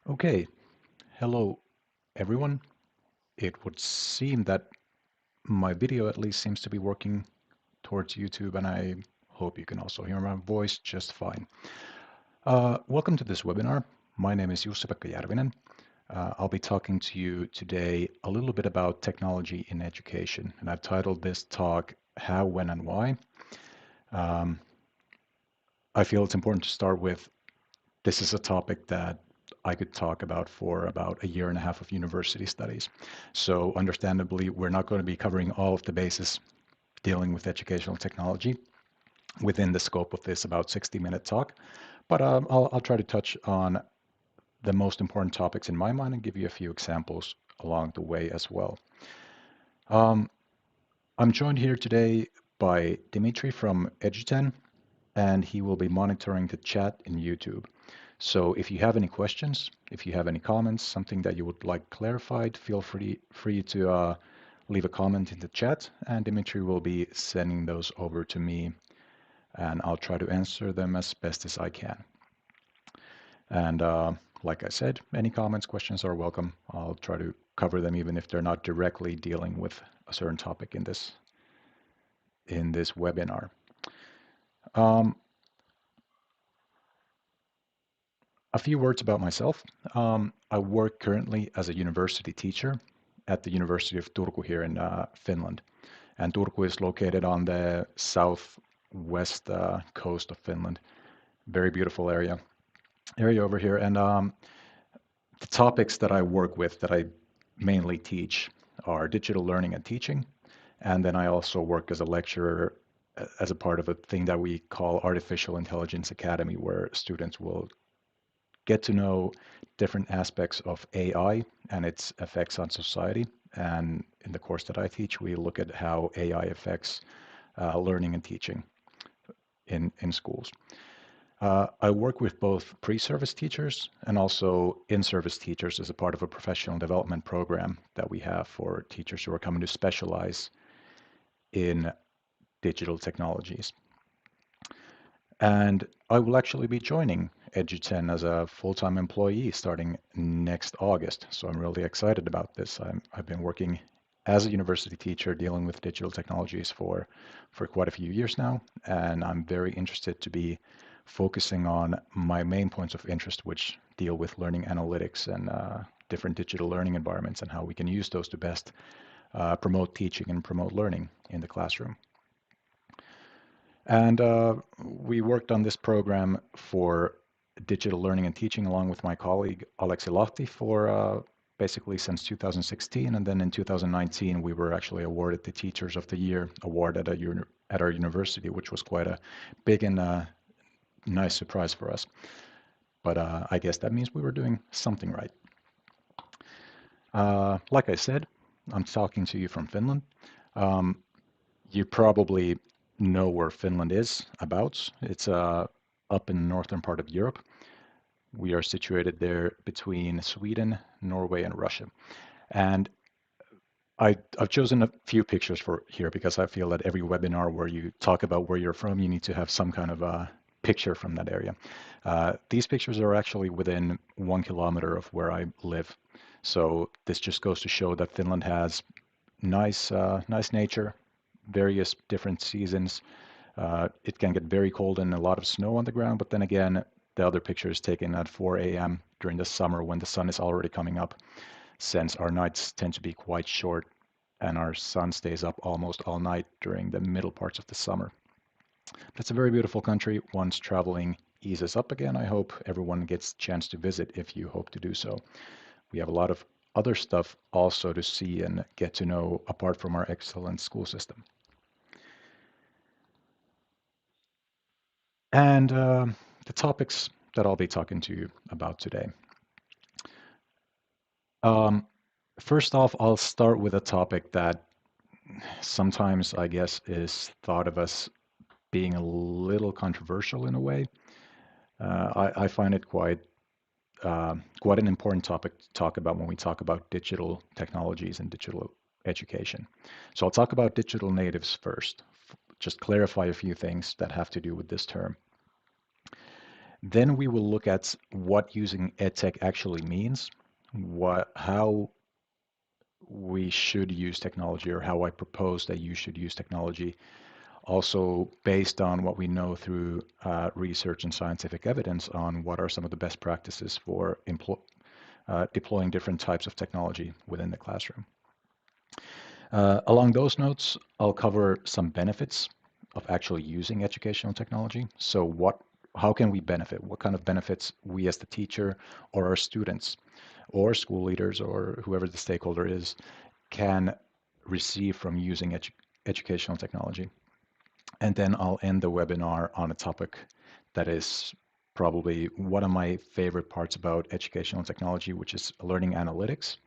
Okay, hello everyone. It would seem that my video at least seems to be working towards YouTube, and I hope you can also hear my voice just fine. Welcome to this webinar. My name is Jussi-Pekka Järvinen. I'll be talking to you today a little bit about technology in education, and I've titled this talk How, When, and Why. Um, I feel it's important to start with this is a topic that I could talk about for about a year and a half of university studies. So understandably, we're not going to be covering all of the bases dealing with educational technology within the scope of this about 60-minute talk. But I'll try to touch on the most important topics in my mind and give you a few examples along the way as well. Um, I'm joined here today by Dimitri from Eduten, and he will be monitoring the chat in YouTube. So if you have any questions, if you have any comments, something that you would like clarified, feel free to leave a comment in the chat, and Dimitri will be sending those over to me, and I'll try to answer them as best as I can. And like I said, any comments, questions are welcome. I'll try to cover them even if they're not directly dealing with a certain topic in this webinar. Um, A few words about myself. I work currently as a university teacher at the University of Turku here in Finland. And Turku is located on the southwest coast of Finland. Very beautiful area over here. And the topics that I work with, that I mainly teach, are digital learning and teaching. And then I also work as a lecturer as a part of a thing that we call Artificial Intelligence Academy, where students will get to know different aspects of AI and its effects on society. And in the course that I teach, we look at how AI affects learning and teaching in schools. I work with both pre-service teachers and also in-service teachers as a part of a professional development program that we have for teachers who are coming to specialize in digital technologies. And I will actually be joining Eduten as a full-time employee starting next August. So I'm really excited about this. I've been working as a university teacher dealing with digital technologies for quite a few years now. And I'm very interested to be focusing on my main points of interest, which deal with learning analytics and different digital learning environments and how we can use those to best promote teaching and promote learning in the classroom. And we worked on this program for digital learning and teaching along with my colleague Aleksi Lahti for basically since 2016. And then in 2019, we were actually awarded the Teachers of the Year award at our university, which was quite a big and nice surprise for us. But I guess that means we were doing something right. Like I said, I'm talking to you from Finland. Um, You probably know where Finland is about. It's up in the northern part of Europe. We are situated there between Sweden, Norway, and Russia. And I've chosen a few pictures for here because I feel that every webinar where you talk about where you're from, you need to have some kind of a picture from that area. These pictures are actually within 1 kilometer of where I live. So this just goes to show that Finland has nice nature, various different seasons. It can get very cold and a lot of snow on the ground, but then again, the other picture is taken at 4 a.m. during the summer when the sun is already coming up, since our nights tend to be quite short and our sun stays up almost all night during the middle parts of the summer. But it's a very beautiful country. Once traveling eases up again, I hope everyone gets a chance to visit if you hope to do so. We have a lot of other stuff also to see and get to know apart from our excellent school system. And the topics that I'll be talking to you about today. Um, First off, I'll start with a topic that sometimes I guess is thought of as being a little controversial in a way. I find it quite an important topic to talk about when we talk about digital technologies and digital education. So I'll talk about digital natives first, just clarify a few things that have to do with this term. Then we will look at what using edtech actually means, how we should use technology, or how I propose that you should use technology, also based on what we know through research and scientific evidence on what are some of the best practices for deploying different types of technology within the classroom. Along those notes, I'll cover some benefits of actually using educational technology. So how can we benefit? What kind of benefits we as the teacher or our students or school leaders or whoever the stakeholder is can receive from using educational technology. And then I'll end the webinar on a topic that is probably one of my favorite parts about educational technology, which is learning analytics,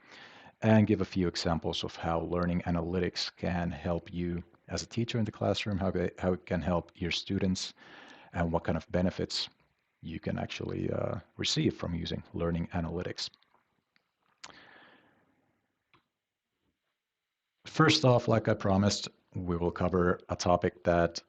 and give a few examples of how learning analytics can help you as a teacher in the classroom, how it can help your students, and what kind of benefits you can actually receive from using learning analytics. First off, like I promised, we will cover a topic that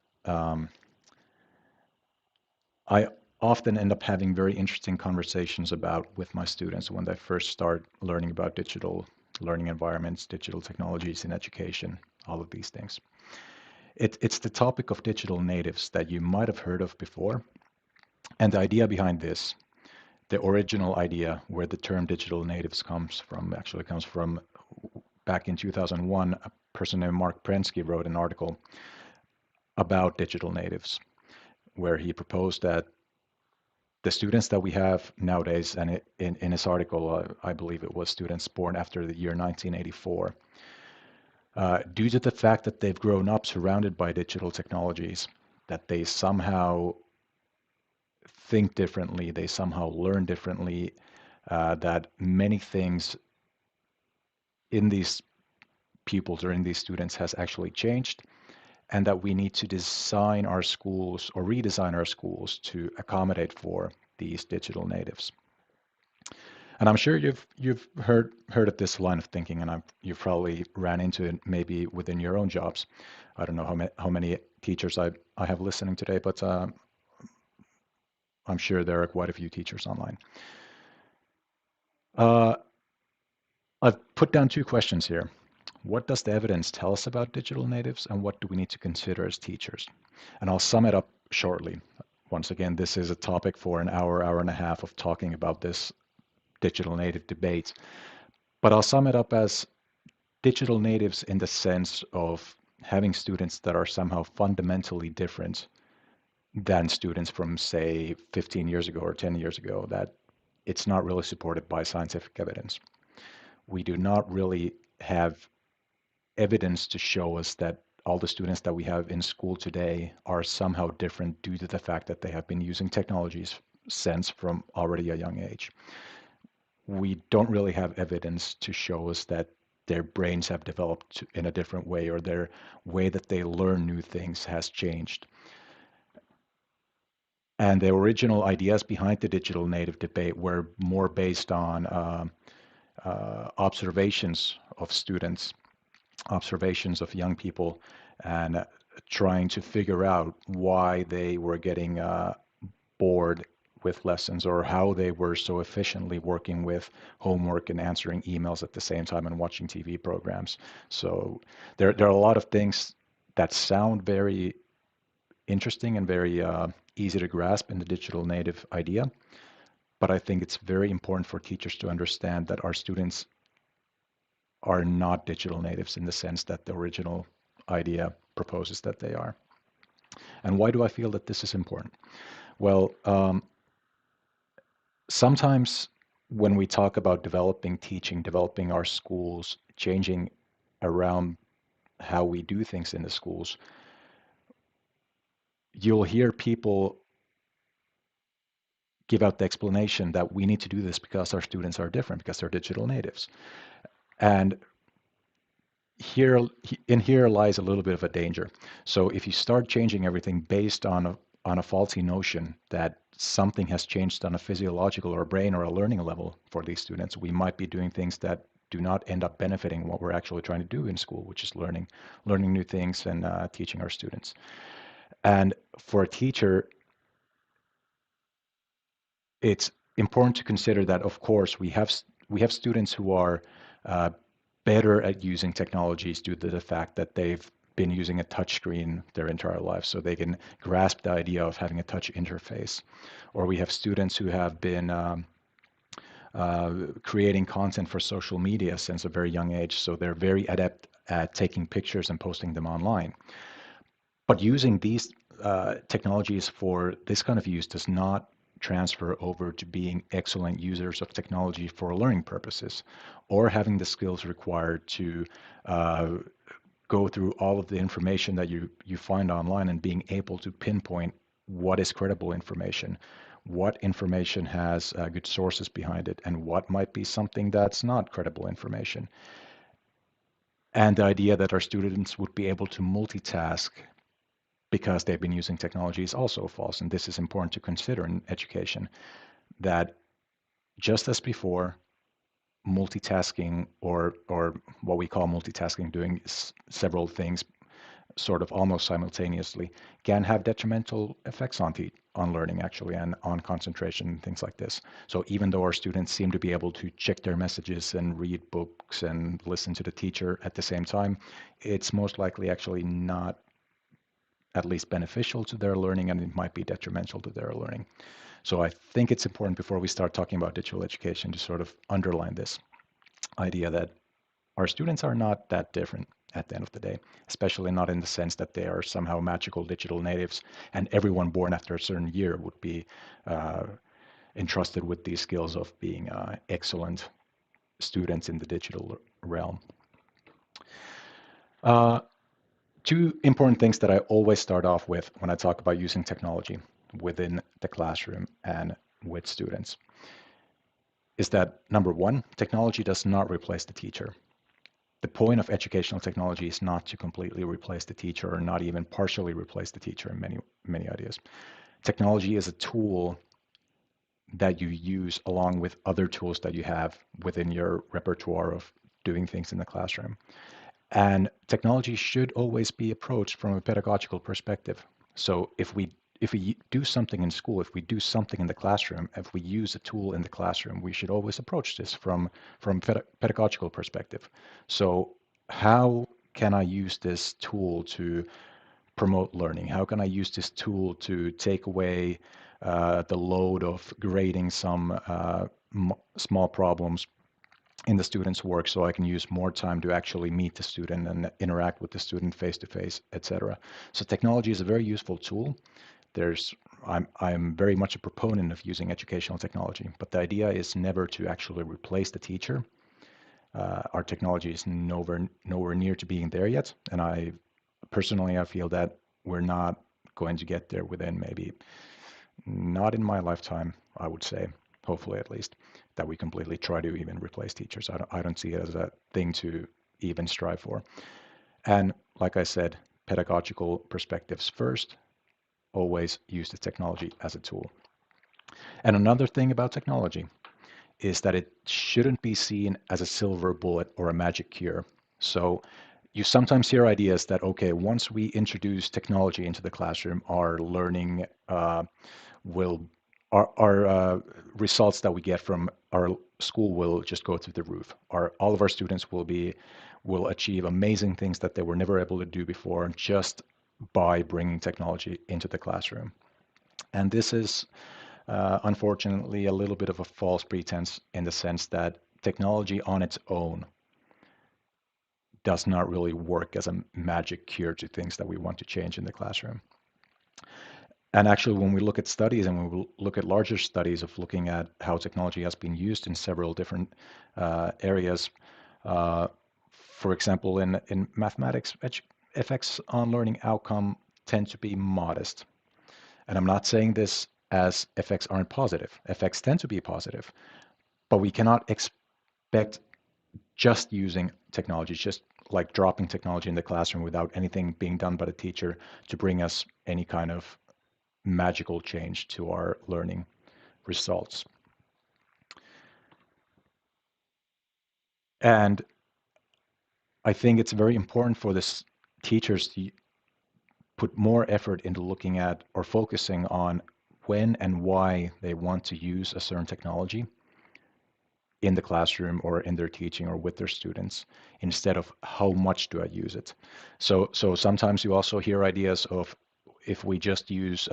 I often end up having very interesting conversations about with my students when they first start learning about digital learning environments, digital technologies in education, all of these things. It's the topic of digital natives that you might have heard of before. And the idea behind this, the original idea where the term digital natives comes from, actually comes from back in 2001, a person named Mark Prensky wrote an article about digital natives, where he proposed that the students that we have nowadays, and in his article, I believe it was students born after the year 1984, due to the fact that they've grown up surrounded by digital technologies, that they somehow think differently, they somehow learn differently, that many things in these pupils or in these students has actually changed, and that we need to design our schools or redesign our schools to accommodate for these digital natives. And I'm sure you've heard of this line of thinking, and you've probably ran into it maybe within your own jobs. I don't know how many teachers I have listening today, but I'm sure there are quite a few teachers online. Uh, I've put down two questions here. What does the evidence tell us about digital natives, and what do we need to consider as teachers? And I'll sum it up shortly. Once again, this is a topic for an hour and a half of talking about this digital native debate. But I'll sum it up as digital natives in the sense of having students that are somehow fundamentally different than students from, say, 15 years ago or 10 years ago, that it's not really supported by scientific evidence. We do not really have evidence to show us that all the students that we have in school today are somehow different due to the fact that they have been using technologies since from already a young age. We don't really have evidence to show us that their brains have developed in a different way, or their way that they learn new things has changed. And the original ideas behind the digital native debate were more based on observations of students, observations of young people, and trying to figure out why they were getting bored with lessons, or how they were so efficiently working with homework and answering emails at the same time and watching TV programs. So there are a lot of things that sound very interesting and very easy to grasp in the digital native idea. But I think it's very important for teachers to understand that our students are not digital natives in the sense that the original idea proposes that they are. And why do I feel that this is important? Well, sometimes when we talk about developing teaching, developing our schools, changing around how we do things in the schools, you'll hear people give out the explanation that we need to do this because our students are different, because they're digital natives. And here here lies a little bit of a danger. So if you start changing everything based on a faulty notion that something has changed on a physiological or brain or a learning level for these students, we might be doing things that do not end up benefiting what we're actually trying to do in school, which is learning new things and teaching our students. And for a teacher, it's important to consider that, of course, we have students who are uh, better at using technologies due to the fact that they've been using a touch screen their entire life, so they can grasp the idea of having a touch interface. Or we have students who have been creating content for social media since a very young age, so they're very adept at taking pictures and posting them online. But using these technologies for this kind of use does not transfer over to being excellent users of technology for learning purposes, or having the skills required to uh, go through all of the information that you find online and being able to pinpoint what is credible information, what information has good sources behind it, and what might be something that's not credible information. And the idea that our students would be able to multitask because they've been using technology is also false. And this is important to consider in education, that just as before, multitasking, or what we call multitasking, doing several things sort of almost simultaneously, can have detrimental effects on learning actually, and on concentration and things like this. So even though our students seem to be able to check their messages and read books and listen to the teacher at the same time, it's most likely actually not at least beneficial to their learning, and it might be detrimental to their learning. So I think it's important before we start talking about digital education to sort of underline this idea that our students are not that different at the end of the day, especially not in the sense that they are somehow magical digital natives, and everyone born after a certain year would be uh, entrusted with these skills of being excellent students in the digital realm. Uh, Two important things that I always start off with when I talk about using technology within the classroom and with students is that, number one, technology does not replace the teacher. The point of educational technology is not to completely replace the teacher, or not even partially replace the teacher in many ideas. Technology is a tool that you use along with other tools that you have within your repertoire of doing things in the classroom. And technology should always be approached from a pedagogical perspective. So if we do something in school, if we do something in the classroom, if we use a tool in the classroom, we should always approach this from pedagogical perspective. So how can I use this tool to promote learning? How can I use this tool to take away the load of grading some small problems in the student's work, so I can use more time to actually meet the student and interact with the student face to face, etc. So technology is a very useful tool. There's I'm very much a proponent of using educational technology, but the idea is never to actually replace the teacher. Our technology is nowhere near to being there yet, and I feel that we're not going to get there within maybe not in my lifetime, I would say, hopefully at least, that we completely try to even replace teachers. I don't see it as a thing to even strive for. And like I said, pedagogical perspectives first, always use the technology as a tool. And another thing about technology is that it shouldn't be seen as a silver bullet or a magic cure. So you sometimes hear ideas that, okay, once we introduce technology into the classroom, our learning will our results that we get from our school will just go through the roof. All of our students will achieve amazing things that they were never able to do before just by bringing technology into the classroom. And this is unfortunately a little bit of a false pretense, in the sense that technology on its own does not really work as a magic cure to things that we want to change in the classroom. And actually, when we look at studies, and when we look at larger studies of looking at how technology has been used in several different areas, uh, for example, in mathematics, effects on learning outcome tend to be modest. And I'm not saying this as effects aren't positive. Effects tend to be positive, but we cannot expect just using technology, just like dropping technology in the classroom without anything being done by the teacher, to bring us any kind of magical change to our learning results. And I think it's very important for this teachers to put more effort into looking at or focusing on when and why they want to use a certain technology in the classroom or in their teaching or with their students, instead of how much do I use it. So sometimes you also hear ideas of, if we just use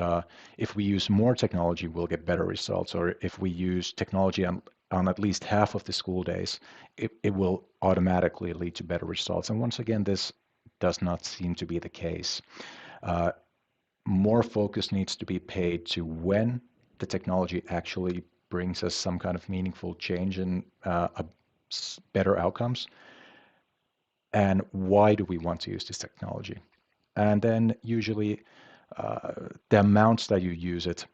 if we use more technology, we'll get better results, or if we use technology on at least half of the school days, it will automatically lead to better results. And once again, this does not seem to be the case. Uh, More focus needs to be paid to when the technology actually brings us some kind of meaningful change and better outcomes, and why do we want to use this technology. And then usually the amounts that you use it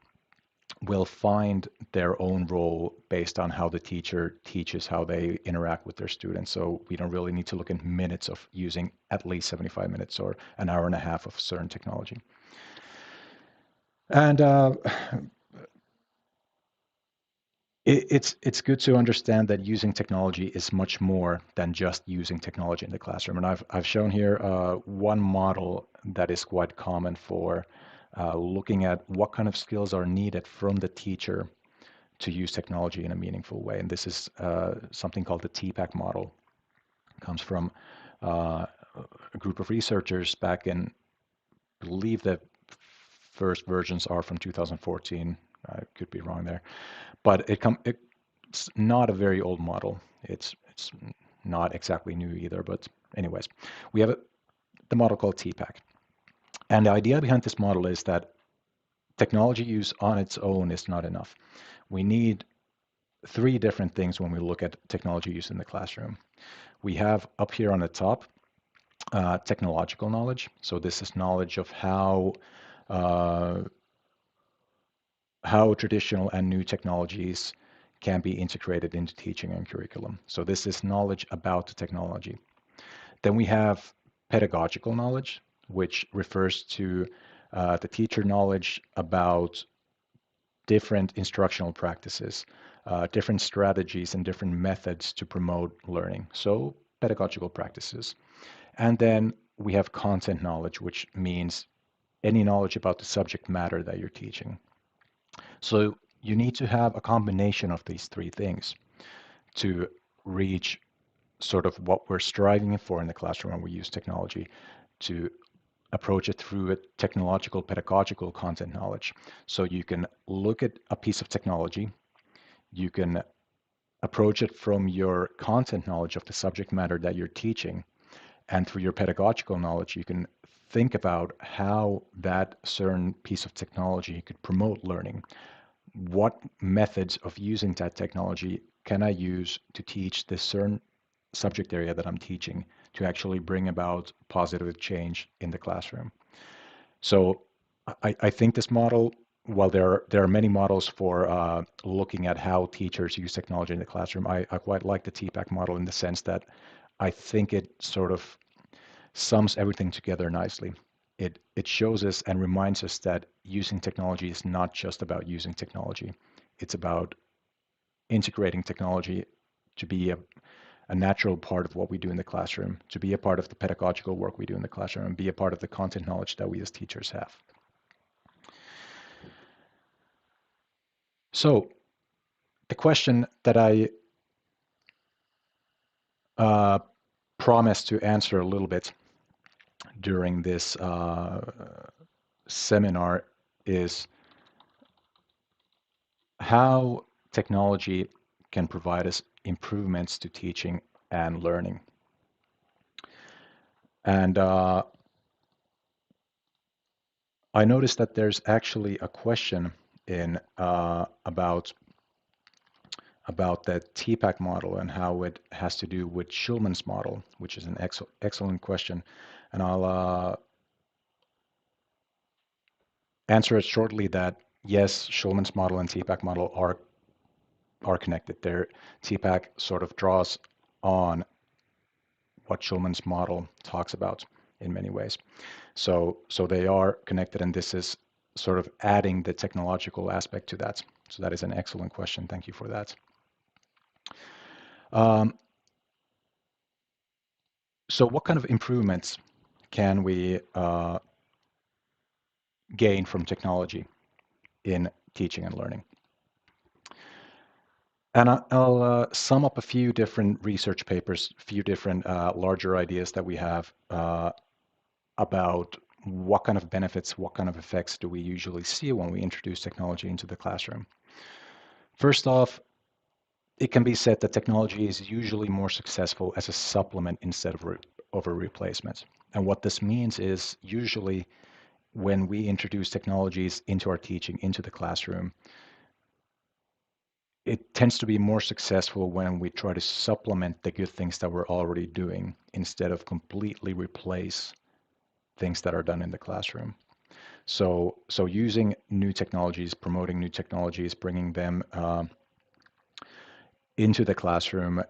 will find their own role based on how the teacher teaches, how they interact with their students. So we don't really need to look in minutes of using at least 75 minutes or an hour and a half of certain technology. And it's good to understand that using technology is much more than just using technology in the classroom. And I've shown here one model that is quite common for looking at what kind of skills are needed from the teacher to use technology in a meaningful way. And this is something called the TPACK model. It comes from a group of researchers back in, I believe the first versions are from 2014. I could be wrong there, but it's not a very old model. It's not exactly new either, but anyways, we have the model called TPACK. And the idea behind this model is that technology use on its own is not enough. We need three different things when we look at technology use in the classroom. We have up here on the top technological knowledge. So this is knowledge of uh, how traditional and new technologies can be integrated into teaching and curriculum. So this is knowledge about the technology. Then we have pedagogical knowledge, which refers to the teacher knowledge about different instructional practices, different strategies and different methods to promote learning. So pedagogical practices. And then we have content knowledge, which means any knowledge about the subject matter that you're teaching. So you need to have a combination of these three things to reach sort of what we're striving for in the classroom when we use technology, to approach it through a technological, pedagogical content knowledge. So you can look at a piece of technology, you can approach it from your content knowledge of the subject matter that you're teaching, and through your pedagogical knowledge, you can think about how that certain piece of technology could promote learning. What methods of using that technology can I use to teach this certain subject area that I'm teaching to actually bring about positive change in the classroom? So I think this model, while there are many models for looking at how teachers use technology in the classroom, I quite like the TPACK model in the sense that I think it sort of sums everything together nicely. It shows us and reminds us that using technology is not just about using technology. It's about integrating technology to be a natural part of what we do in the classroom, to be a part of the pedagogical work we do in the classroom, and be a part of the content knowledge that we as teachers have. So the question that I uh, promised to answer a little bit during this seminar is how technology can provide us improvements to teaching and learning. And I noticed that there's actually a question in about the TPACK model and how it has to do with Schulman's model, which is an excellent question. And I'll answer it shortly that yes, Schulman's model and TPACK model are connected. Their TPACK sort of draws on what Schulman's model talks about in many ways. So they are connected, and this is sort of adding the technological aspect to that. So that is an excellent question. Thank you for that. Um, so what kind of improvements can we gain from technology in teaching and learning. And I'll sum up a few different research papers, a few different larger ideas that we have about what kind of benefits, what kind of effects do we usually see when we introduce technology into the classroom. First off, it can be said that technology is usually more successful as a supplement instead of a replacement. And what this means is usually when we introduce technologies into our teaching, into the classroom, it tends to be more successful when we try to supplement the good things that we're already doing instead of completely replace things that are done in the classroom. So using new technologies, promoting new technologies, bringing them into the classroom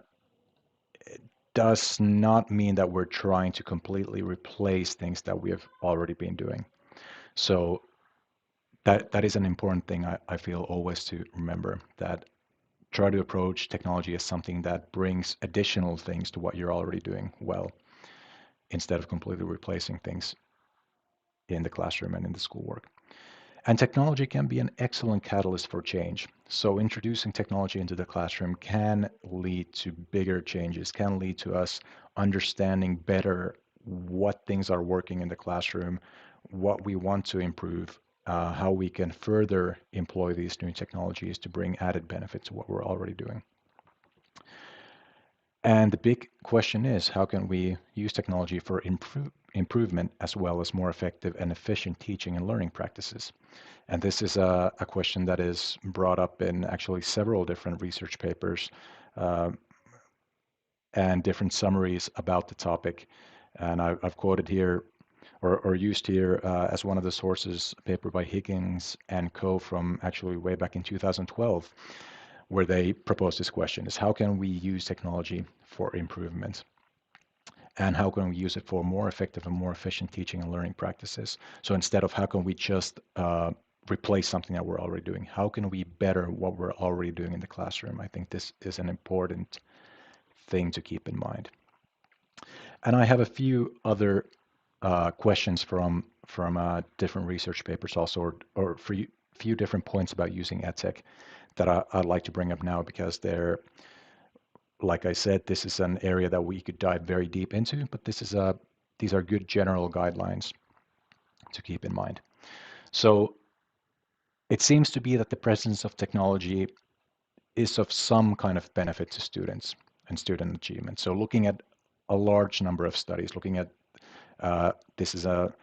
does not mean that we're trying to completely replace things that we have already been doing. So that is an important thing I feel always to remember, that try to approach technology as something that brings additional things to what you're already doing well, instead of completely replacing things in the classroom and in the schoolwork. And technology can be an excellent catalyst for change. So introducing technology into the classroom can lead to bigger changes, can lead to us understanding better what things are working in the classroom, what we want to improve, how we can further employ these new technologies to bring added benefit to what we're already doing. And the big question is, how can we use technology for improvement as well as more effective and efficient teaching and learning practices? And this is a question that is brought up in actually several different research papers uh, and different summaries about the topic. And I've quoted here or used here as one of the sources, a paper by Higgins and co. from actually way back in 2012, where they proposed this question: is how can we use technology for improvement? And how can we use it for more effective and more efficient teaching and learning practices? So instead of how can we just replace something that we're already doing, how can we better what we're already doing in the classroom? I think this is an important thing to keep in mind. And I have a few other questions from different research papers also, or for few different points about using edtech that I'd like to bring up now, because they're, like I said, this is an area that we could dive very deep into, but these are good general guidelines to keep in mind. So it seems to be that the presence of technology is of some kind of benefit to students and student achievement. So looking at a large number of studies, looking at this is a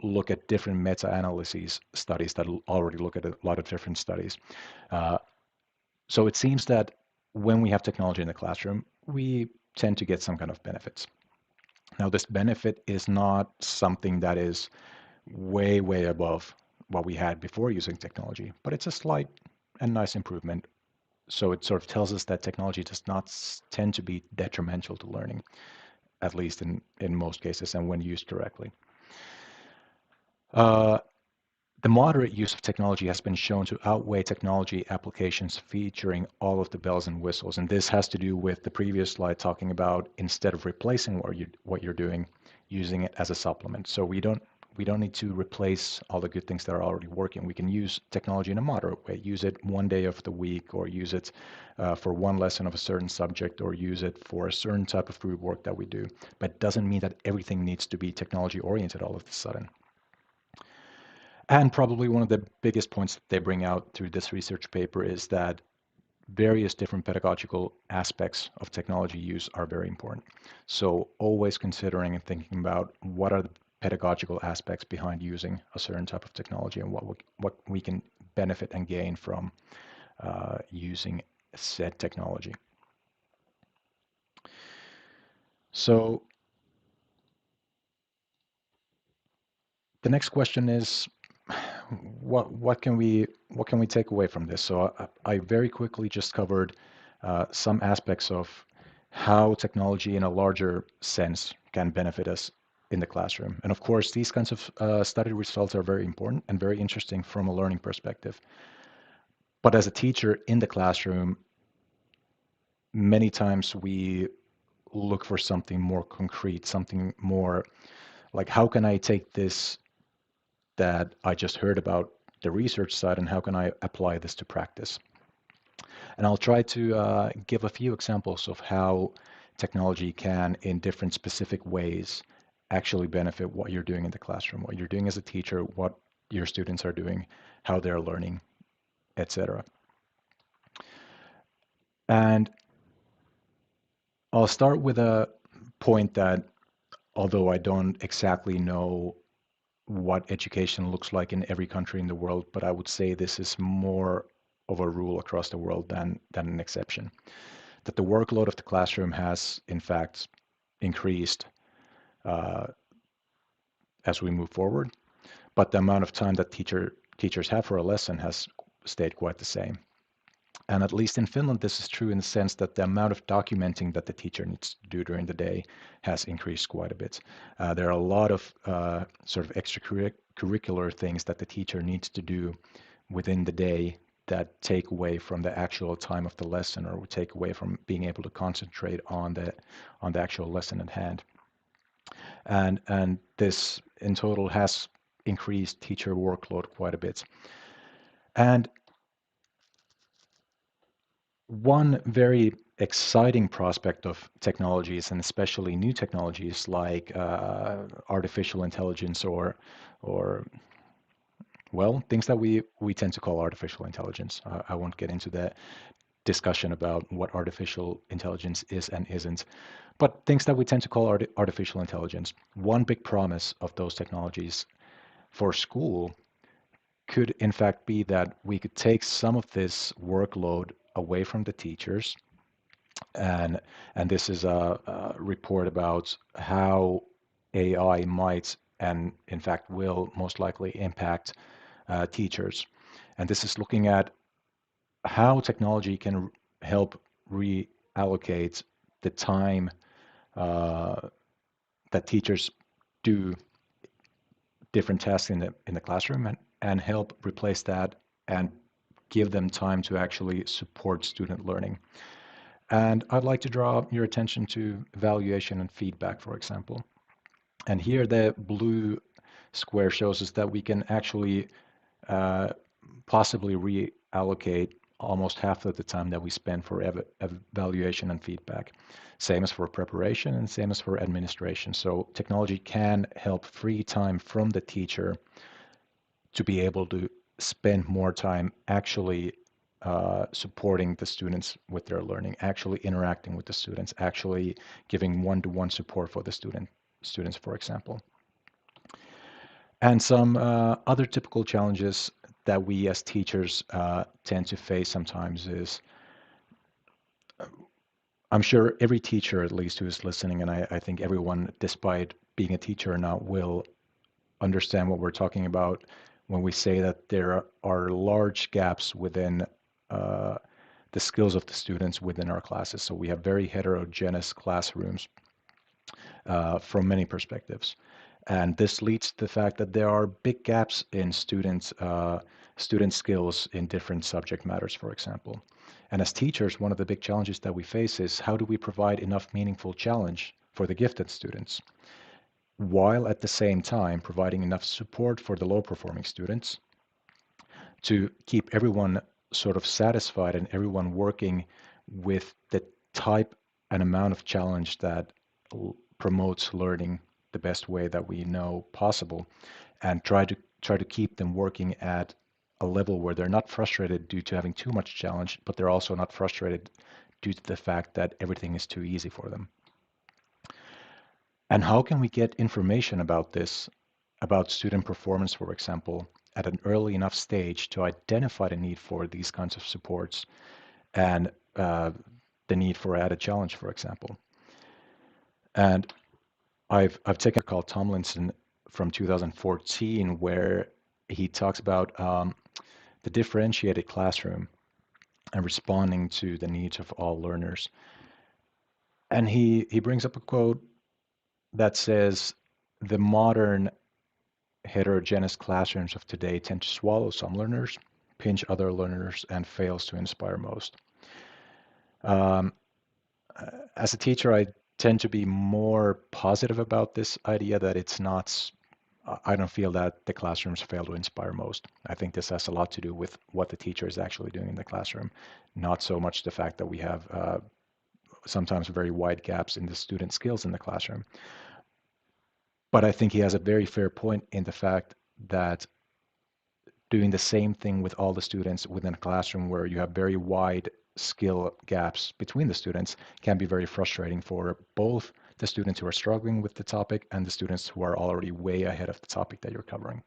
look at different meta-analyses studies that already look at a lot of different studies. Uh, so it seems that when we have technology in the classroom, we tend to get some kind of benefits. Now, this benefit is not something that is way, way above what we had before using technology, but it's a slight and nice improvement. So it sort of tells us that technology does not tend to be detrimental to learning, at least in most cases and when used correctly. Uh, the moderate use of technology has been shown to outweigh technology applications featuring all of the bells and whistles. And this has to do with the previous slide talking about, instead of replacing what you're doing, using it as a supplement. So we don't need to replace all the good things that are already working. We can use technology in a moderate way. Use it one day of the week, or use it for one lesson of a certain subject, or use it for a certain type of group work that we do. But it doesn't mean that everything needs to be technology oriented all of a sudden. And probably one of the biggest points that they bring out through this research paper is that various different pedagogical aspects of technology use are very important. So always considering and thinking about what are the pedagogical aspects behind using a certain type of technology, and what we can benefit and gain from using said technology. So the next question is, what can we take away from this? So I very quickly just covered some aspects of how technology in a larger sense can benefit us in the classroom. And of course, these kinds of study results are very important and very interesting from a learning perspective. But as a teacher in the classroom, many times we look for something more concrete, something more like, how can I take this that I just heard about the research side and how can I apply this to practice. And I'll try to give a few examples of how technology can, in different specific ways, actually benefit what you're doing in the classroom, what you're doing as a teacher, what your students are doing, how they're learning, etc. And I'll start with a point that although I don't exactly know what education looks like in every country in the world, but I would say this is more of a rule across the world than an exception. That the workload of the classroom has, in fact, increased uh, as we move forward, but the amount of time that teachers have for a lesson has stayed quite the same. And at least in Finland, this is true in the sense that the amount of documenting that the teacher needs to do during the day has increased quite a bit. There are a lot of sort of extracurricular things that the teacher needs to do within the day that take away from the actual time of the lesson or take away from being able to concentrate on the actual lesson at hand. And this in total has increased teacher workload quite a bit. And one very exciting prospect of technologies, and especially new technologies like artificial intelligence or well, things that we tend to call artificial intelligence. I won't get into the discussion about what artificial intelligence is and isn't, but things that we tend to call artificial intelligence. One big promise of those technologies for school could, in fact, be that we could take some of this workload away from the teachers. And and this is a report about how AI might and in fact will most likely impact teachers. And this is looking at how technology can help reallocate the time uh, that teachers do different tasks in the classroom and help replace that and give them time to actually support student learning. And I'd like to draw your attention to evaluation and feedback, for example. And here the blue square shows us that we can actually uh, possibly reallocate almost half of the time that we spend for evaluation and feedback. Same as for preparation and same as for administration. So technology can help free time from the teacher to be able to spend more time actually supporting the students with their learning, actually interacting with the students, actually giving one-to-one support for the students, for example. And some other typical challenges that we as teachers tend to face sometimes is I'm sure every teacher, at least, who is listening, and I think everyone, despite being a teacher or not, will understand what we're talking about when we say that there are large gaps within uh, the skills of the students within our classes. So we have very heterogeneous classrooms from many perspectives. And this leads to the fact that there are big gaps in student skills in different subject matters, for example. And as teachers, one of the big challenges that we face is how do we provide enough meaningful challenge for the gifted students, while at the same time providing enough support for the low performing students to keep everyone sort of satisfied and everyone working with the type and amount of challenge that promotes learning the best way that we know possible, and try to keep them working at a level where they're not frustrated due to having too much challenge, but they're also not frustrated due to the fact that everything is too easy for them. And how can we get information about this, about student performance, for example, at an early enough stage to identify the need for these kinds of supports and the need for added challenge, for example? And I've taken a called Tomlinson from 2014 where he talks about the differentiated classroom and responding to the needs of all learners. And he brings up a quote that says, the modern heterogeneous classrooms of today tend to swallow some learners, pinch other learners, and fails to inspire most. Um, as a teacher, I tend to be more positive about this idea that it's not I don't feel that the classrooms fail to inspire most. I think this has a lot to do with what the teacher is actually doing in the classroom, not so much the fact that we have sometimes very wide gaps in the student skills in the classroom. But I think he has a very fair point in the fact that doing the same thing with all the students within a classroom where you have very wide skill gaps between the students can be very frustrating for both the students who are struggling with the topic and the students who are already way ahead of the topic that you're covering.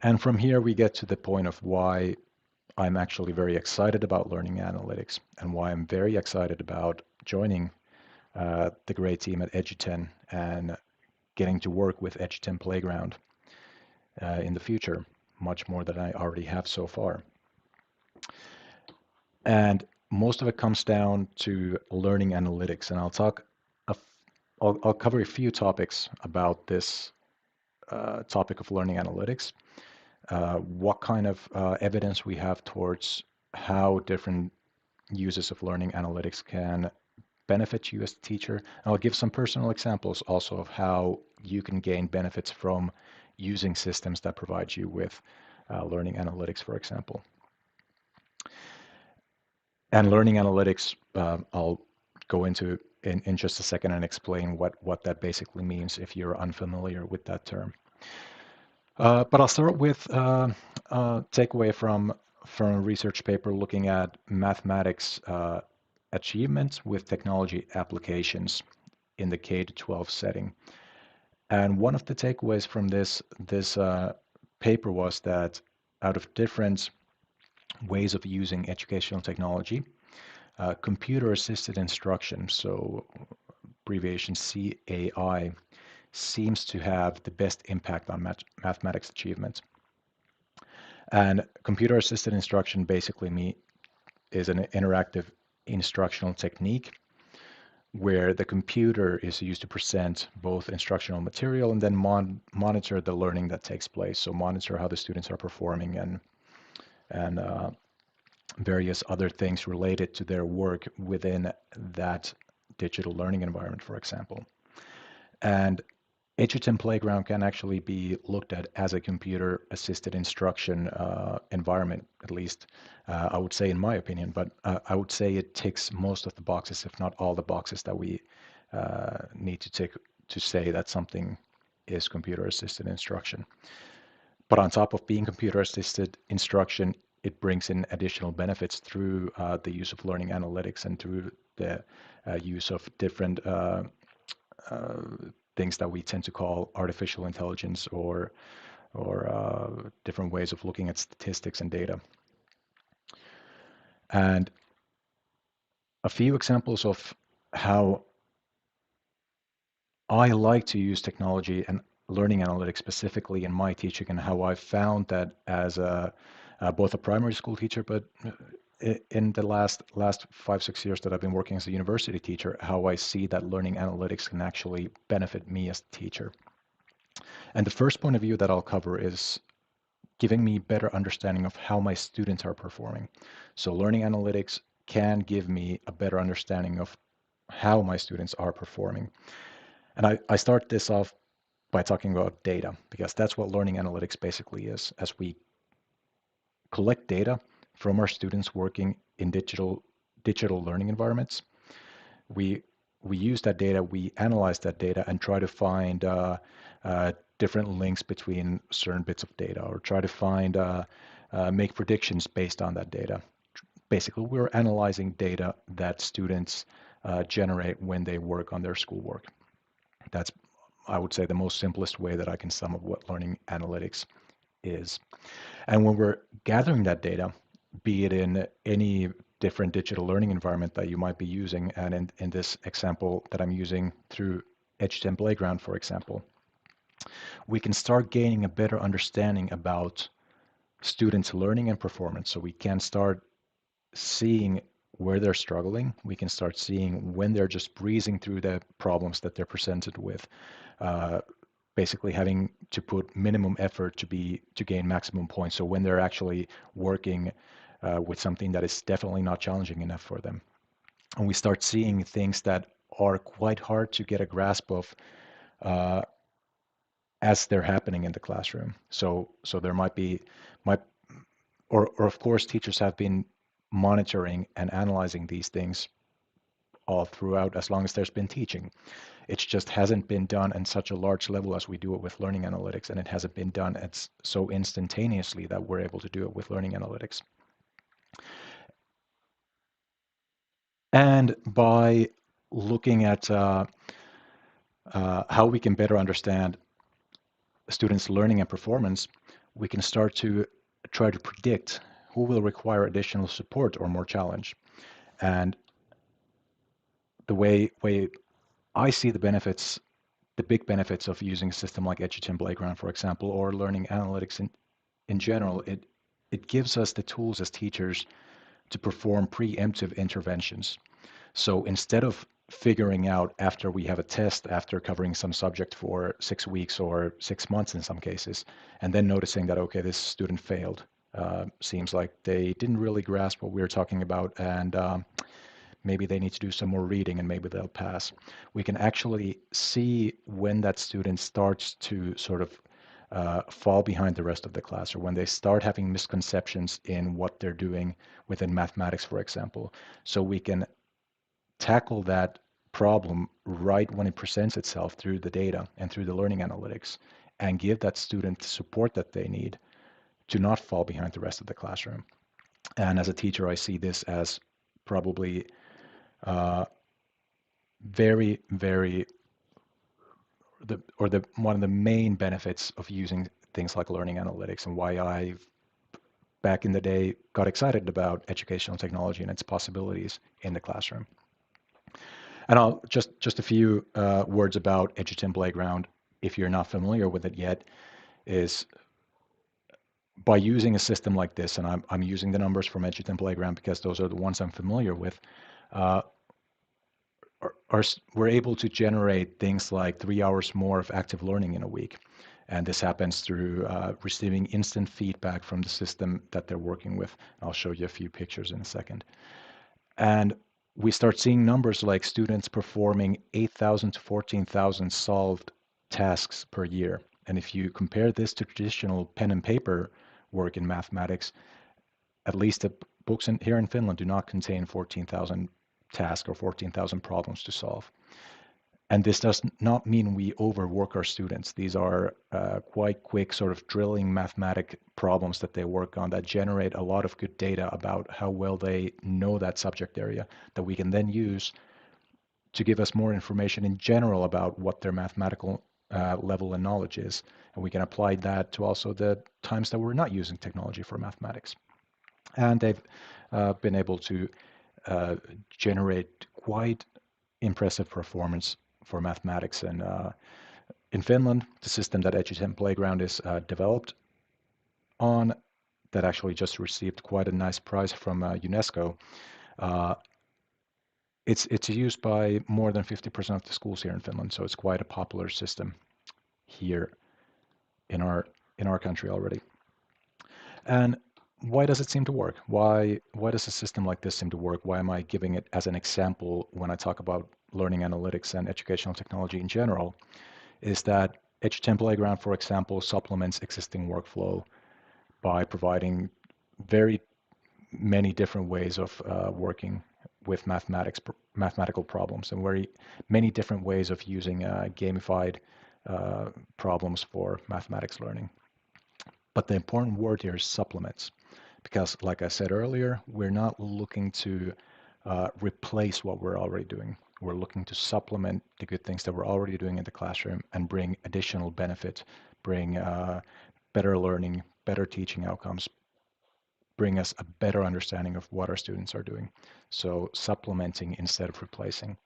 And from here, we get to the point of why I'm actually very excited about learning analytics and why I'm very excited about joining the great team at Eduten and getting to work with Eduten Playground in the future, much more than I already have so far. And most of it comes down to learning analytics, and I'll cover a few topics about this topic of learning analytics, what kind of evidence we have towards how different uses of learning analytics can benefit you as a teacher. And I'll give some personal examples also of how you can gain benefits from using systems that provide you with learning analytics, for example. And learning analytics, I'll go into in just a second and explain what that basically means if you're unfamiliar with that term. But I'll start with a takeaway from a research paper looking at mathematics achievements with technology applications in the K-12 setting. And one of the takeaways from this paper was that out of different ways of using educational technology, computer-assisted instruction, so abbreviation CAI, seems to have the best impact on mathematics achievement. And computer-assisted instruction basically is an interactive instructional technique where the computer is used to present both instructional material and then monitor the learning that takes place. So monitor how the students are performing and various other things related to their work within that digital learning environment, for example. And Eduten Playground can actually be looked at as a computer-assisted instruction environment, at least I would say in my opinion, but I would say it ticks most of the boxes, if not all the boxes that we need to tick to say that something is computer-assisted instruction. But on top of being computer-assisted instruction, it brings in additional benefits through the use of learning analytics and through the use of different things that we tend to call artificial intelligence or different ways of looking at statistics and data. And a few examples of how I like to use technology and learning analytics specifically in my teaching, and how I found that as both a primary school teacher, but in the last 5-6 years that I've been working as a university teacher, how I see that learning analytics can actually benefit me as a teacher. And the first point of view that I'll cover is giving me better understanding of how my students are performing. So learning analytics can give me a better understanding of how my students are performing. And I start this off by talking about data, because that's what learning analytics basically is. As we collect data from our students working in digital learning environments, we use that data, we analyze that data, and try to find different links between certain bits of data, or try to find make predictions based on that data. Basically, we're analyzing data that students generate when they work on their schoolwork. That's, I would say, the most simplest way that I can sum up what learning analytics is. And when we're gathering that data, be it in any different digital learning environment that you might be using, and in this example that I'm using through Eduten Playground, for example, we can start gaining a better understanding about students' learning and performance. So we can start seeing where they're struggling. We can start seeing when they're just breezing through the problems that they're presented with, basically having to put minimum effort to gain maximum points. So when they're actually working with something that is definitely not challenging enough for them, and we start seeing things that are quite hard to get a grasp of as they're happening in the classroom. So there might or of course teachers have been monitoring and analyzing these things all throughout as long as there's been teaching. It just hasn't been done in such a large level as we do it with learning analytics, and it hasn't been done so instantaneously that we're able to do it with learning analytics. And by looking at how we can better understand students' learning and performance, we can start to try to predict who will require additional support or more challenge. And the way I see the benefits, the big benefits of using a system like Eduten Playground, for example, or learning analytics in general, it gives us the tools as teachers to perform preemptive interventions. So instead of figuring out after we have a test, after covering some subject for 6 weeks or 6 months in some cases, and then noticing that, okay, this student failed, seems like they didn't really grasp what we were talking about, and maybe they need to do some more reading and maybe they'll pass. We can actually see when that student starts to sort of fall behind the rest of the class, or when they start having misconceptions in what they're doing within mathematics, for example. So we can tackle that problem right when it presents itself through the data and through the learning analytics, and give that student the support that they need to not fall behind the rest of the classroom. And as a teacher, I see this as probably uh, very the one of the main benefits of using things like learning analytics, and why I back in the day got excited about educational technology and its possibilities in the classroom. And I'll just a few words about Eduten Playground, if you're not familiar with it yet, is by using a system like this, and I'm using the numbers from Eduten Playground because those are the ones I'm familiar with. Uh, we're able to generate things like 3 hours more of active learning in a week. And this happens through receiving instant feedback from the system that they're working with. I'll show you a few pictures in a second. And we start seeing numbers like students performing 8,000 to 14,000 solved tasks per year. And if you compare this to traditional pen and paper work in mathematics, at least the books here in Finland do not contain 14,000 tasks or 14,000 problems to solve. And this does not mean we overwork our students. These are quite quick, sort of drilling mathematic problems that they work on that generate a lot of good data about how well they know that subject area that we can then use to give us more information in general about what their mathematical level and knowledge is. And we can apply that to also the times that we're not using technology for mathematics. And they've been able to generate quite impressive performance for mathematics. And in Finland, the system that Eduten Playground is developed on, that actually just received quite a nice prize from UNESCO. Uh, it's used by more than 50% of the schools here in Finland, so it's quite a popular system here in our country already. And why does it seem to work? Why does a system like this seem to work? Why am I giving it as an example when I talk about learning analytics and educational technology in general? Is that Eduten Playground, for example, supplements existing workflow by providing very many different ways of working with mathematical problems, and very many different ways of using gamified problems for mathematics learning. But the important word here is supplements, because like I said earlier, we're not looking to replace what we're already doing. We're looking to supplement the good things that we're already doing in the classroom and bring additional benefit, bring better learning, better teaching outcomes, bring us a better understanding of what our students are doing. So supplementing instead of replacing.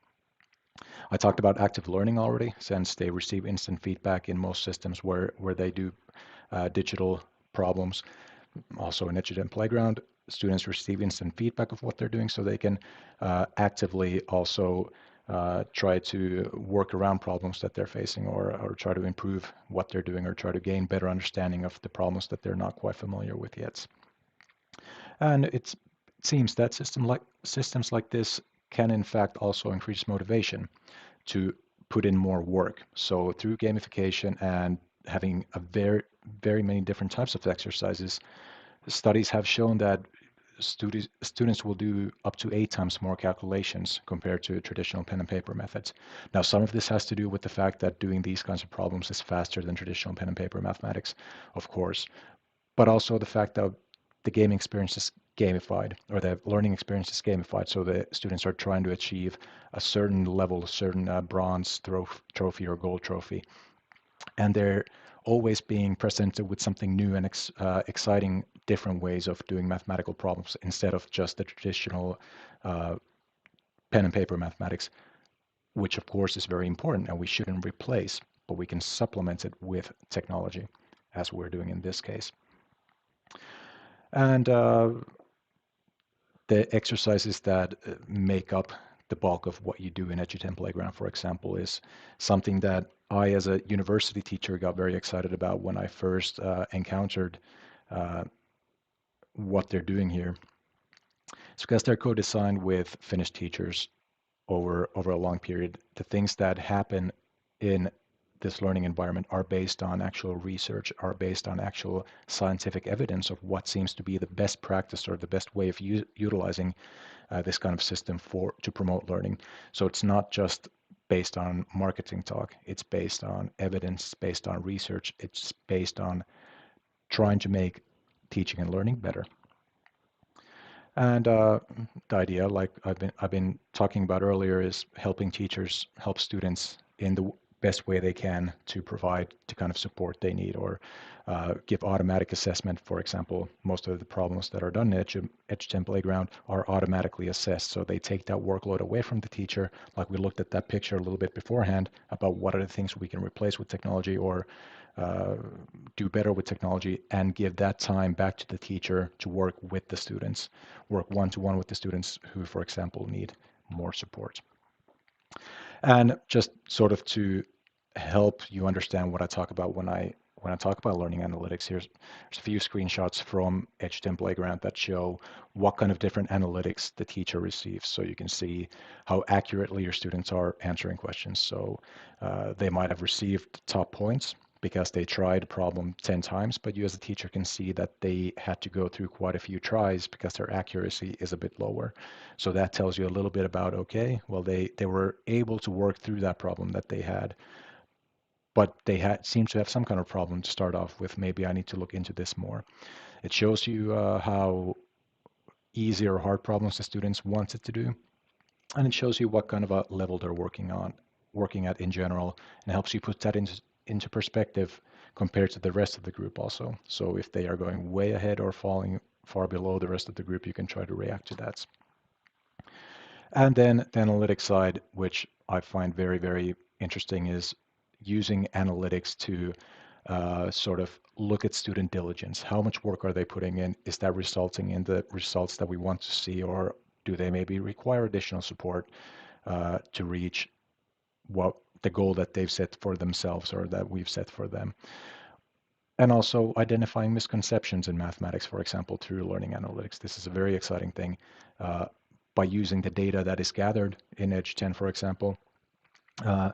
I talked about active learning already, since they receive instant feedback in most systems where they do digital problems. Also in Eduten Playground, students receive instant feedback of what they're doing, so they can actively also try to work around problems that they're facing, or try to improve what they're doing, or try to gain better understanding of the problems that they're not quite familiar with yet. And it seems that systems like this can in fact also increase motivation to put in more work. So through gamification and having a very many different types of exercises. Studies have shown that students will do up to 8 times more calculations compared to traditional pen and paper methods. Now, some of this has to do with the fact that doing these kinds of problems is faster than traditional pen and paper mathematics, of course, but also the fact that the gaming experience is gamified, or the learning experience is gamified, so the students are trying to achieve a certain level, a certain bronze trophy or gold trophy, and they're always being presented with something new and exciting, different ways of doing mathematical problems instead of just the traditional uh, pen and paper mathematics, which of course is very important and we shouldn't replace, but we can supplement it with technology, as we're doing in this case. And the exercises that make up the bulk of what you do in Eduten Playground, for example, is something that I, as a university teacher, got very excited about when I first encountered uh, what they're doing here. It's because they're co-designed with Finnish teachers over a long period. The things that happen in this learning environment are based on actual research, are based on actual scientific evidence of what seems to be the best practice or the best way of utilizing this kind of system to promote learning. So it's not just based on marketing talk. It's based on evidence, it's based on research, it's based on trying to make teaching and learning better. And the idea, like I've been talking about earlier, is helping teachers help students in the best way they can to provide the kind of support they need, or give automatic assessment. For example, most of the problems that are done in Eduten Playground are automatically assessed, so they take that workload away from the teacher. Like we looked at that picture a little bit beforehand about what are the things we can replace with technology, or uh, do better with technology, and give that time back to the teacher to work with the students, work one-to-one with the students who, for example, need more support. And just sort of to help you understand what I talk about when I talk about learning analytics, there's a few screenshots from Eduten Playground that show what kind of different analytics the teacher receives. So you can see how accurately your students are answering questions. So they might have received top points because they tried a problem 10 times, but you as a teacher can see that they had to go through quite a few tries because their accuracy is a bit lower. So that tells you a little bit about, okay, well, they were able to work through that problem that they had, but they had seem to have some kind of problem to start off with. Maybe I need to look into this more. It shows you how easy or hard problems the students wanted to do, and it shows you what kind of a level they're working at in general, and helps you put that into perspective compared to the rest of the group also. So if they are going way ahead or falling far below the rest of the group, you can try to react to that. And then the analytics side, which I find very interesting, is using analytics to sort of look at student diligence. How much work are they putting in? Is that resulting in the results that we want to see, or do they maybe require additional support to reach what the goal that they've set for themselves or that we've set for them? And also identifying misconceptions in mathematics, for example, through learning analytics. This is a very exciting thing. Uh, by using the data that is gathered in Edge10, for example, uh,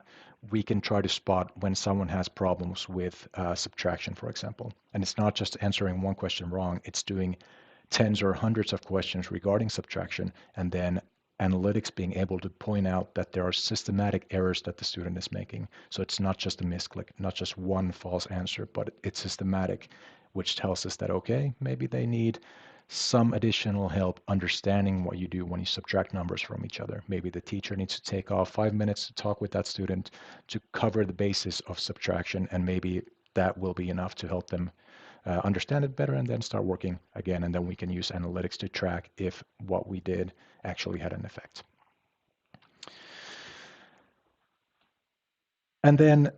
we can try to spot when someone has problems with subtraction, for example. And it's not just answering one question wrong, it's doing tens or hundreds of questions regarding subtraction, and then analytics being able to point out that there are systematic errors that the student is making. So it's not just a misclick, not just one false answer, but it's systematic, which tells us that, okay, maybe they need some additional help understanding what you do when you subtract numbers from each other. Maybe the teacher needs to take off 5 minutes to talk with that student to cover the basis of subtraction, and maybe that will be enough to help them understand it better and then start working again. And then we can use analytics to track if what we did actually had an effect. And then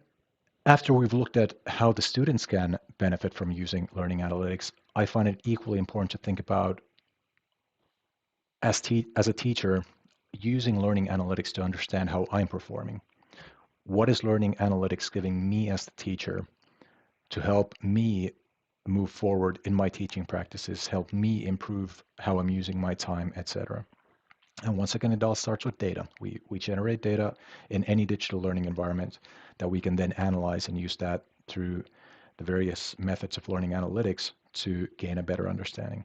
after we've looked at how the students can benefit from using learning analytics, I find it equally important to think about as a teacher using learning analytics to understand how I'm performing. What is learning analytics giving me as the teacher to help me move forward in my teaching practices, help me improve how I'm using my time, etc. And once again, it all starts with data. We generate data in any digital learning environment that we can then analyze and use that through the various methods of learning analytics to gain a better understanding.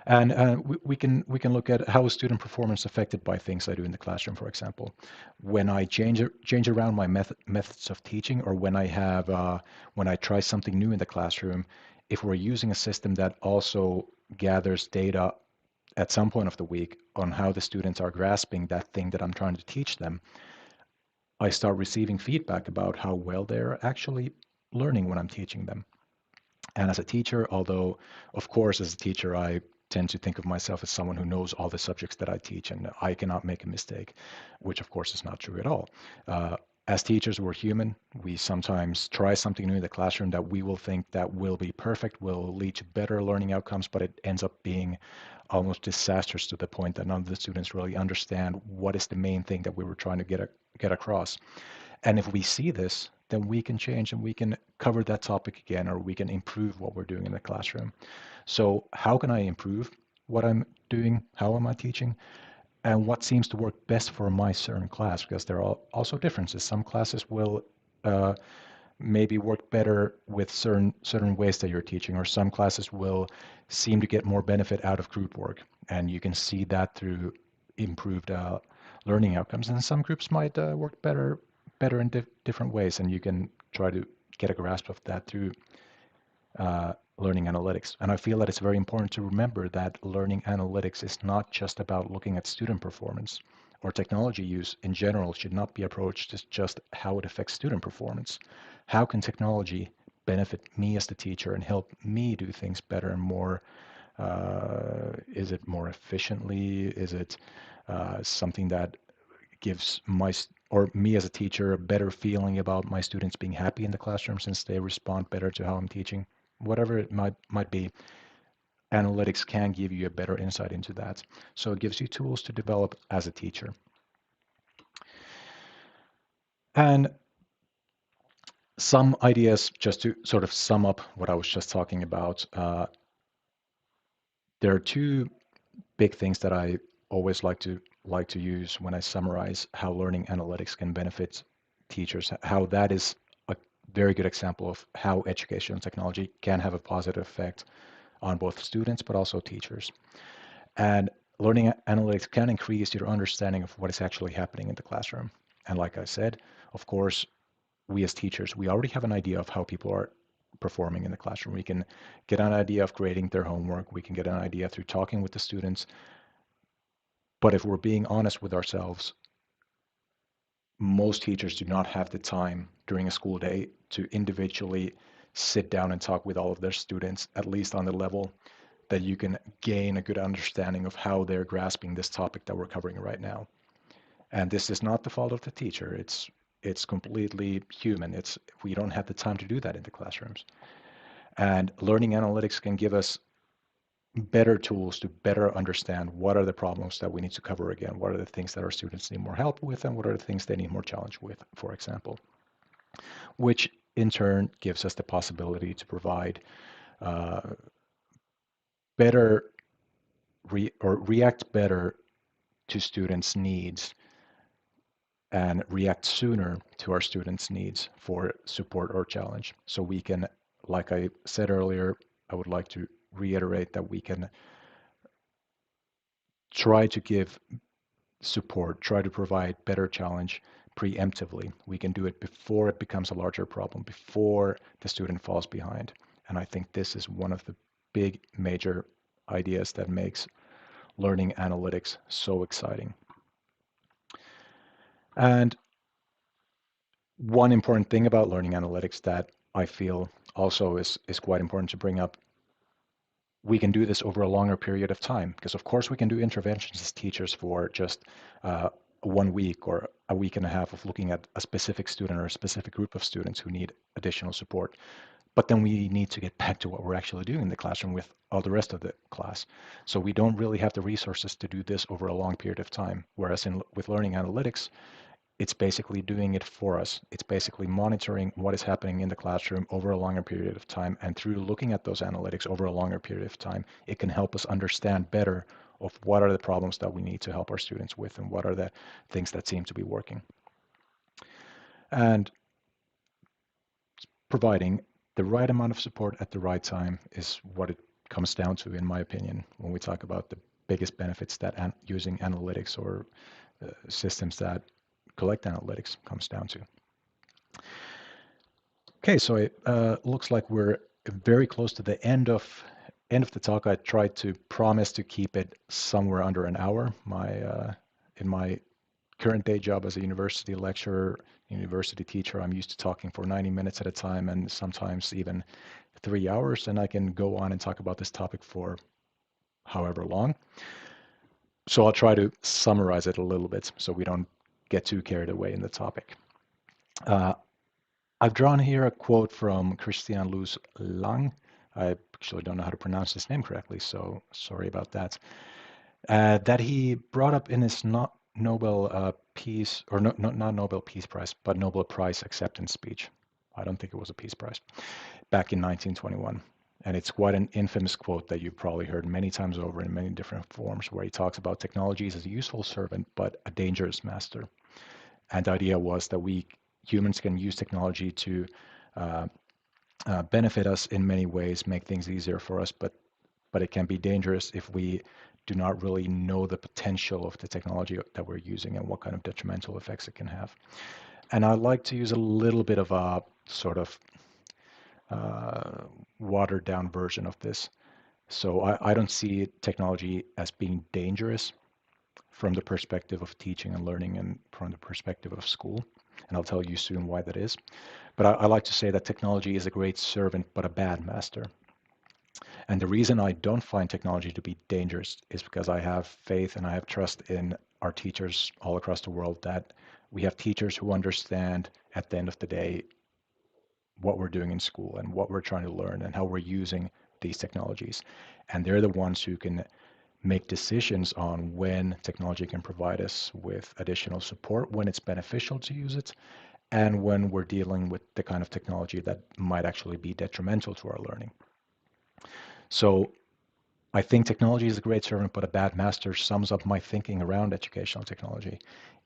And we can look at how is student performance affected by things I do in the classroom, for example. When I change around my methods of teaching, or when I try something new in the classroom, if we're using a system that also gathers data at some point of the week on how the students are grasping that thing that I'm trying to teach them, I start receiving feedback about how well they're actually learning when I'm teaching them. And as a teacher, although, of course, as a teacher, I tend to think of myself as someone who knows all the subjects that I teach and I cannot make a mistake, which, of course, is not true at all. Uh, as teachers, we're human. We sometimes try something new in the classroom that we will think that will be perfect, will lead to better learning outcomes, but it ends up being almost disastrous to the point that none of the students really understand what is the main thing that we were trying to get across. And if we see this, then we can change and we can cover that topic again, or we can improve what we're doing in the classroom. So how can I improve what I'm doing? How am I teaching? And what seems to work best for my certain class? Because there are also differences. Some classes will uh, maybe work better with certain ways that you're teaching, or some classes will seem to get more benefit out of group work, and you can see that through improved learning outcomes. And some groups might work better in different ways, and you can try to get a grasp of that through learning analytics. And I feel that it's very important to remember that learning analytics is not just about looking at student performance, or technology use in general should not be approached as just how it affects student performance. How can technology benefit me as the teacher and help me do things better and more? Is it more efficiently? Is it something that gives or me as a teacher a better feeling about my students being happy in the classroom since they respond better to how I'm teaching? Whatever it might be, analytics can give you a better insight into that. So it gives you tools to develop as a teacher. And some ideas, just to sort of sum up what I was just talking about, there are two big things that I always like to use when I summarize how learning analytics can benefit teachers, how that is a very good example of how educational technology can have a positive effect on both students but also teachers. And learning analytics can increase your understanding of what is actually happening in the classroom. And like I said, of course, we as teachers, we already have an idea of how people are performing in the classroom. We can get an idea of grading their homework. We can get an idea through talking with the students. But if we're being honest with ourselves, most teachers do not have the time during a school day to individually sit down and talk with all of their students, at least on the level that you can gain a good understanding of how they're grasping this topic that we're covering right now. And this is not the fault of the teacher. It's completely human. It's we don't have the time to do that in the classrooms. And learning analytics can give us better tools to better understand what are the problems that we need to cover again, what are the things that our students need more help with, and what are the things they need more challenge with, for example, which in turn gives us the possibility to provide uh, better or react better to students' needs and react sooner to our students' needs for support or challenge. So we can, like I said earlier, I would like to reiterate that we can try to give support, try to provide better challenge preemptively. We can do it before it becomes a larger problem, before the student falls behind. And I think this is one of the big major ideas that makes learning analytics so exciting. And one important thing about learning analytics that I feel also is quite important to bring up, we can do this over a longer period of time, because of course we can do interventions as teachers for just 1 week or a week and a half of looking at a specific student or a specific group of students who need additional support. But then we need to get back to what we're actually doing in the classroom with all the rest of the class. So we don't really have the resources to do this over a long period of time. Whereas with learning analytics, it's basically doing it for us. It's basically monitoring what is happening in the classroom over a longer period of time. And through looking at those analytics over a longer period of time, it can help us understand better of what are the problems that we need to help our students with and what are the things that seem to be working. And providing the right amount of support at the right time is what it comes down to, in my opinion, when we talk about the biggest benefits that using analytics or systems that collect analytics comes down to. Okay, so it looks like we're very close to the end of the talk. I tried to promise to keep it somewhere under an hour. In my current day job as a university lecturer, university teacher, I'm used to talking for 90 minutes at a time and sometimes even 3 hours, and I can go on and talk about this topic for however long. So I'll try to summarize it a little bit so we don't get too carried away in the topic. Uh, I've drawn here a quote from Christian Luz Lang. I actually don't know how to pronounce his name correctly, so sorry about that. That he brought up in his Nobel Peace, or not Nobel Peace Prize, but Nobel Prize acceptance speech. I don't think it was a Peace Prize, back in 1921. And it's quite an infamous quote that you've probably heard many times over in many different forms, where he talks about technology as a useful servant, but a dangerous master. And the idea was that we humans can use technology to uh, benefit us in many ways, make things easier for us, but it can be dangerous if we do not really know the potential of the technology that we're using and what kind of detrimental effects it can have. And I like to use a little bit of a sort of uh, watered down version of this. So I don't see technology as being dangerous from the perspective of teaching and learning and from the perspective of school. And I'll tell you soon why that is. But I like to say that technology is a great servant, but a bad master. And the reason I don't find technology to be dangerous is because I have faith and I have trust in our teachers all across the world, that we have teachers who understand at the end of the day what we're doing in school and what we're trying to learn and how we're using these technologies. And they're the ones who can make decisions on when technology can provide us with additional support, when it's beneficial to use it, and when we're dealing with the kind of technology that might actually be detrimental to our learning. So I think technology is a great servant, but a bad master sums up my thinking around educational technology,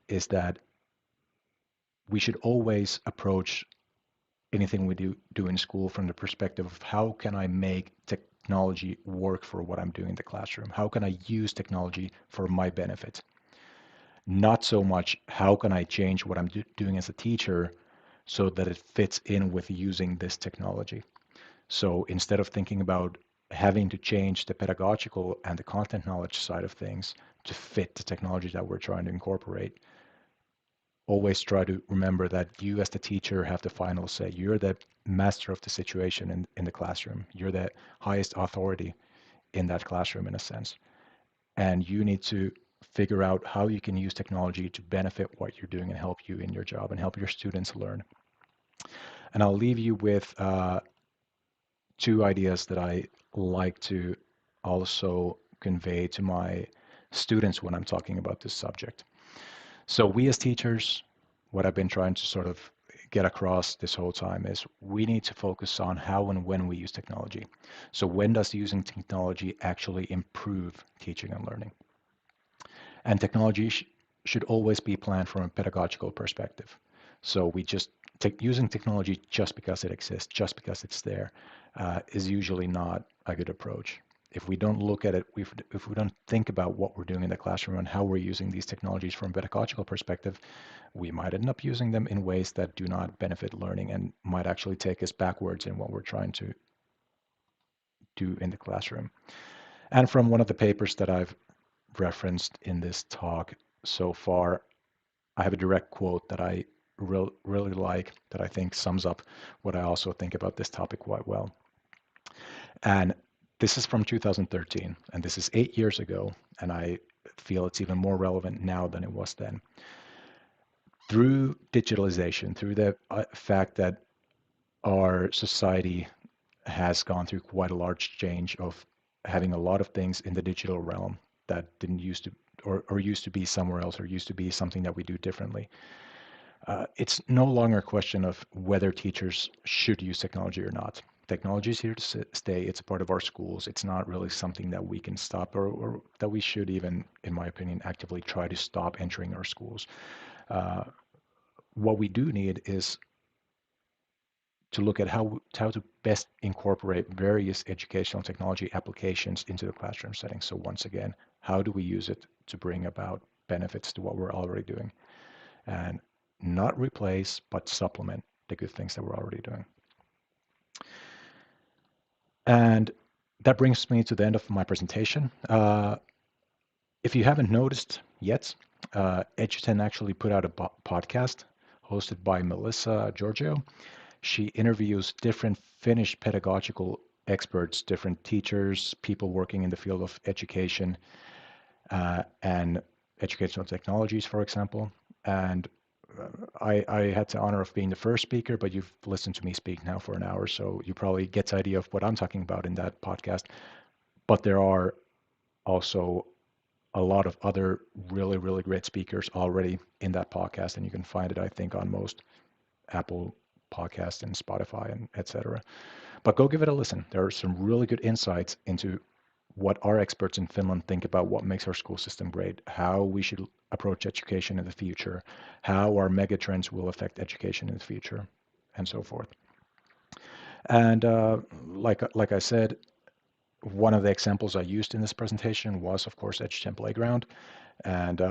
is that we should always approach anything we do in school from the perspective of how can I make technology work for what I'm doing in the classroom? How can I use technology for my benefit? Not so much how can I change what I'm doing as a teacher so that it fits in with using this technology. So instead of thinking about having to change the pedagogical and the content knowledge side of things to fit the technology that we're trying to incorporate, always try to remember that you as the teacher have the final say. You're the master of the situation in the classroom. You're the highest authority in that classroom in a sense. And you need to figure out how you can use technology to benefit what you're doing and help you in your job and help your students learn. And I'll leave you with two ideas that I like to also convey to my students when I'm talking about this subject. So we as teachers, what I've been trying to sort of get across this whole time is we need to focus on how and when we use technology. So when does using technology actually improve teaching and learning? And technology should always be planned from a pedagogical perspective. So we just using technology just because it exists, just because it's there, is usually not a good approach. If we don't look at it, if we don't think about what we're doing in the classroom and how we're using these technologies from a pedagogical perspective, we might end up using them in ways that do not benefit learning and might actually take us backwards in what we're trying to do in the classroom. And from one of the papers that I've referenced in this talk so far, I have a direct quote that I really like that I think sums up what I also think about this topic quite well. And this is from 2013, and this is 8 years ago, and I feel it's even more relevant now than it was then. Through digitalization, through the fact that our society has gone through quite a large change of having a lot of things in the digital realm that didn't used to or used to be somewhere else or used to be something that we do differently. It's no longer a question of whether teachers should use technology or not. Technology is here to stay. It's a part of our schools. It's not really something that we can stop or that we should even, in my opinion, actively try to stop entering our schools. Uh, what we do need is to look at how to best incorporate various educational technology applications into the classroom setting. So once again, how do we use it to bring about benefits to what we're already doing, and not replace, but supplement the good things that we're already doing. And that brings me to the end of my presentation. If you haven't noticed yet, Eduten actually put out a podcast hosted by Melissa Giorgio. She interviews different Finnish pedagogical experts, different teachers, people working in the field of education and educational technologies, for example. And I had the honor of being the first speaker, but you've listened to me speak now for an hour, so you probably get the idea of what I'm talking about in that podcast. But there are also a lot of other really, really great speakers already in that podcast, and you can find it, I think, on most Apple Podcasts and Spotify and etc. But go give it a listen. There are some really good insights into what our experts in Finland think about what makes our school system great, how we should approach education in the future, how our megatrends will affect education in the future, and so forth. And like I said, one of the examples I used in this presentation was, of course, Eduten Playground. And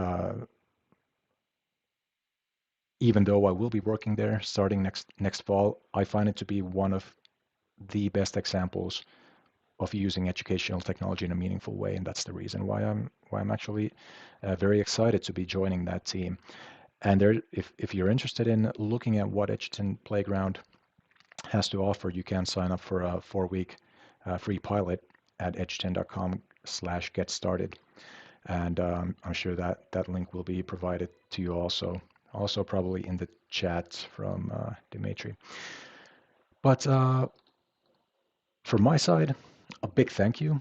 even though I will be working there starting next fall, I find it to be one of the best examples of using educational technology in a meaningful way, and that's the reason why I'm actually very excited to be joining that team. And there, if you're interested in looking at what Eduten Playground has to offer, you can sign up for a 4-week free pilot at eduten.com/get started. And I'm sure that link will be provided to you also probably in the chat from Dimitri. But from my side, a big thank you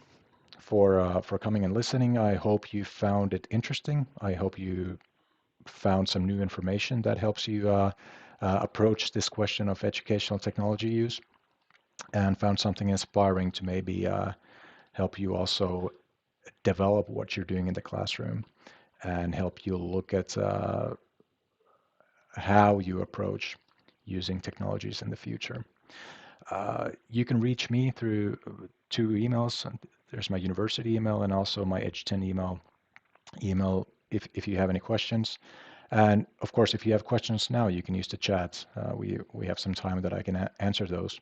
for coming and listening. I hope you found it interesting. I hope you found some new information that helps you approach this question of educational technology use, and found something inspiring to maybe help you also develop what you're doing in the classroom and help you look at how you approach using technologies in the future. You can reach me through 2 emails. There's my university email and also my Eduten email if you have any questions. And of course, if you have questions now, you can use the chat. We have some time that I can answer those.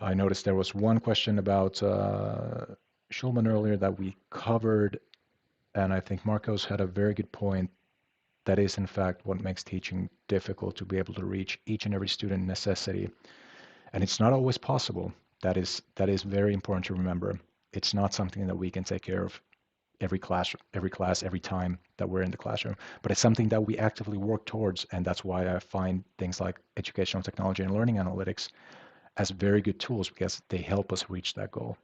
I noticed there was one question about Schulman earlier that we covered, and I think Marcos had a very good point. That is, in fact, what makes teaching difficult, to be able to reach each and every student necessity. And it's not always possible. That is very important to remember. It's not something that we can take care of every time that we're in the classroom, but it's something that we actively work towards. And that's why I find things like educational technology and learning analytics as very good tools, because they help us reach that goal.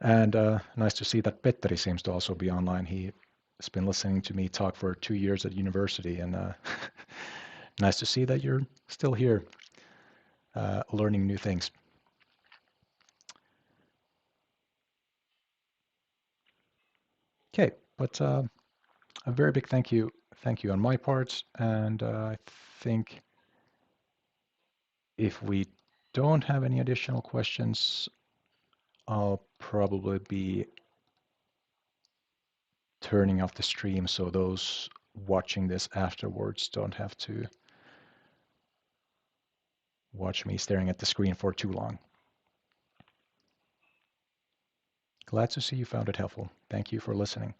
And nice to see that Petteri seems to also be online. He's been listening to me talk for 2 years at university, and nice to see that you're still here learning new things. Okay, but a very big thank you on my part, and I think if we don't have any additional questions, I'll probably be turning off the stream so those watching this afterwards don't have to watch me staring at the screen for too long. Glad to see you found it helpful. Thank you for listening.